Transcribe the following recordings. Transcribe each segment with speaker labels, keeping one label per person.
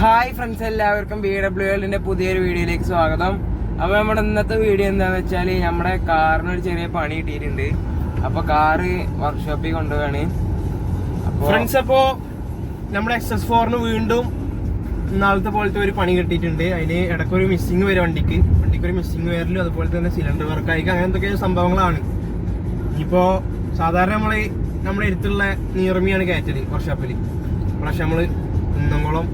Speaker 1: Hi friends, എല്ലാവർക്കും BW പുതിയൊരു വീഡിയോയിലേക്ക് സ്വാഗതം. അപ്പോൾ നമ്മുടെ ഇന്നത്തെ വീഡിയോ എന്താണെന്ന് വെച്ചാൽ നമ്മുടെ കാറിനൊരു ചെറിയ പണി കിട്ടിയിട്ടുണ്ട്. അപ്പോൾ കാറ് വർക്ക്ഷോപ്പിൽ കൊണ്ടുപോവാണ്.
Speaker 2: ഫ്രണ്ട്സ്, അപ്പോൾ നമ്മുടെ XS4 വീണ്ടും ഇന്നാളത്തെ പോലത്തെ ഒരു പണി കിട്ടിയിട്ടുണ്ട്. അതിന് ഇടയ്ക്കൊരു മിസ്സിങ് വരും, വണ്ടിക്ക് ഒരു മിസ്സിങ് വരലും അതുപോലെ തന്നെ സിലിണ്ടർ വർക്കായി അങ്ങനെ എന്തൊക്കെ സംഭവങ്ങളാണ്. ഇപ്പോൾ സാധാരണ നമ്മുടെ അടുത്തുള്ള നീർമിയാണ് കയറ്റല് വർക്ക്ഷോപ്പിൽ. പക്ഷെ നമ്മൾ കുന്നംകുളം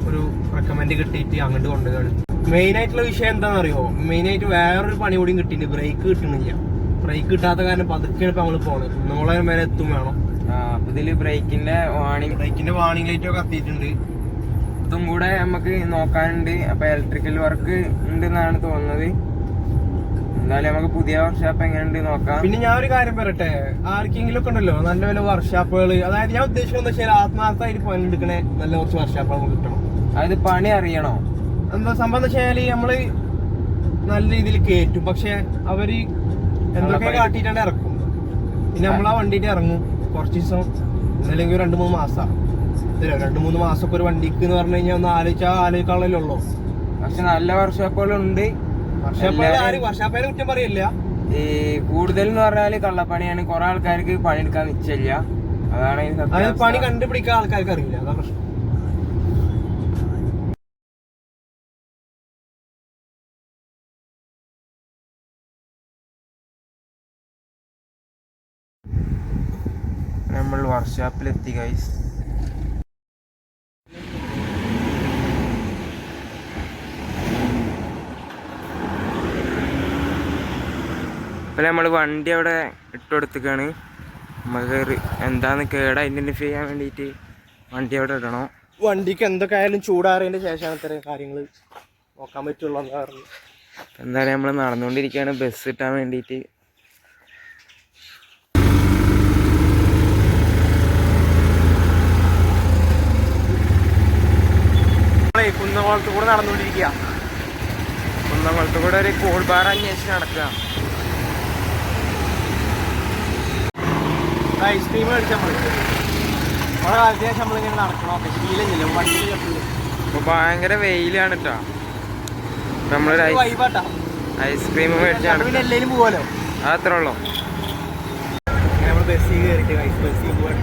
Speaker 2: ഒരു റെക്കമെൻഡ് കിട്ടിയിട്ട് അങ്ങോട്ട് കൊണ്ടുപോകാണ്. മെയിൻ ആയിട്ടുള്ള വിഷയം എന്താണെന്ന് അറിയോ? മെയിനായിട്ട് വേറൊരു പണി കൂടിയും കിട്ടിയിട്ടുണ്ട്. ബ്രേക്ക് കിട്ടണില്ല. ബ്രേക്ക് കിട്ടാത്ത കാരണം പതുക്കെയാണ് ഇപ്പൊ നമ്മള് പോണത്. കുന്നംകുളം വരെ എത്തും വേണം.
Speaker 1: ഇതില് ബ്രേക്കിന്റെ
Speaker 2: വാണിംഗ് ലൈറ്റ് ഒക്കെ എത്തിയിട്ടുണ്ട്.
Speaker 1: ഇതും കൂടെ നമുക്ക് നോക്കാനുണ്ട്. അപ്പൊ ഇലക്ട്രിക്കൽ വർക്ക് ഉണ്ടെന്നാണ് തോന്നുന്നത്. എന്തായാലും നമുക്ക് പുതിയ വർക്ക്ഷോപ്പ് എങ്ങനെയുണ്ട് നോക്കാം.
Speaker 2: പിന്നെ ഞാൻ ഒരു കാര്യം പറയട്ടെ, ആർക്കെങ്കിലും ഒക്കെ ഉണ്ടല്ലോ നല്ല നല്ല വർക്ക്ഷോപ്പുകൾ, അതായത് ഞാൻ ഉദ്ദേശിക്കുന്നത് വെച്ചാൽ ആത്മാർത്ഥമായിട്ട് പണിയെടുക്കണേ നല്ല കുറച്ച് വർക്ക്ഷോപ്പുകൾ നമുക്ക് കിട്ടണം.
Speaker 1: അതായത് പണി അറിയണോ
Speaker 2: എന്താ സംഭവം എന്ന് വെച്ചാൽ നമ്മള് നല്ല രീതിയിൽ കയറ്റും, പക്ഷെ അവര് എന്തൊക്കെ കാട്ടിട്ടാണ് ഇറക്കും. പിന്നെ നമ്മളാ വണ്ടിയിട്ട് ഇറങ്ങും കുറച്ച് ദിവസം, അല്ലെങ്കിൽ 2-3 മാസം 2-3 മാസമൊക്കെ ഒരു വണ്ടിക്ക് എന്ന് പറഞ്ഞു കഴിഞ്ഞാൽ ഒന്ന് ആലോചിക്കാനുള്ളേ ഉള്ളൂ.
Speaker 1: പക്ഷെ നല്ല വർക്ക്ഷോപ്പുകളുണ്ട്.
Speaker 2: വർഷാപ്പേരെ കുറ്റം പറയില്ല.
Speaker 1: ഈ കൂടുതൽ എന്ന് പറഞ്ഞാല് കള്ളപ്പണിയാണ്. കുറെ ആൾക്കാർക്ക് പണിയെടുക്കാൻ നിശ്ചയില്ല. അതാണ്
Speaker 2: പണി കണ്ടുപിടിക്കാൻ ആൾക്കാർക്ക് അറിയില്ല. അതാ പ്രശ്നം.
Speaker 1: നമ്മൾ വർക്ക്ഷോപ്പിലെത്തി ഗൈസ്. ഇപ്പം നമ്മൾ വണ്ടി അവിടെ ഇട്ടുകൊടുത്തേക്കാണ്. നമുക്ക് എന്താന്ന് കേട് ഐഡന്റിഫൈ ചെയ്യാൻ വേണ്ടിയിട്ട് വണ്ടി അവിടെ ഇടണം.
Speaker 2: വണ്ടിക്ക് എന്തൊക്കെ ആയാലും ചൂടാറിയതിന്റെ ശേഷമാണ് ഇത്തരം കാര്യങ്ങൾ നോക്കാൻ പറ്റുള്ളൂ എന്ന് പറഞ്ഞു.
Speaker 1: എന്തായാലും നമ്മൾ നടന്നുകൊണ്ടിരിക്കുകയാണ് ബസ് കിട്ടാൻ വേണ്ടിയിട്ട്.
Speaker 2: കുന്നംകുളത്ത് കൂടെ നടന്നുകൊണ്ടിരിക്കുക.
Speaker 1: കുന്നംകുളത്ത് കൂടെ ഒരു കൂൾ ബാർ അന്വേഷിച്ച് നടക്കുക.
Speaker 2: ഐസ്ക്രീം മേടിച്ചാൽ മതി. കുറെ കാലത്തിന് ശേഷം നമ്മളിങ്ങനെ നടക്കണം. ശീലമില്ല വണ്ടി.
Speaker 1: ഇപ്പൊ ഭയങ്കര വെയിലാണ് കേട്ടോ. നമ്മളൊരു ഐസ്ക്രീം മേടിച്ചാണ്.
Speaker 2: പിന്നെ എല്ലാവരും പോവാലോ.
Speaker 1: അതത്രേ ഉള്ളൂ.
Speaker 2: നമ്മൾ ബസ്സിൽ കയറിയിട്ട് ബസ്സിൽ പോവാൻ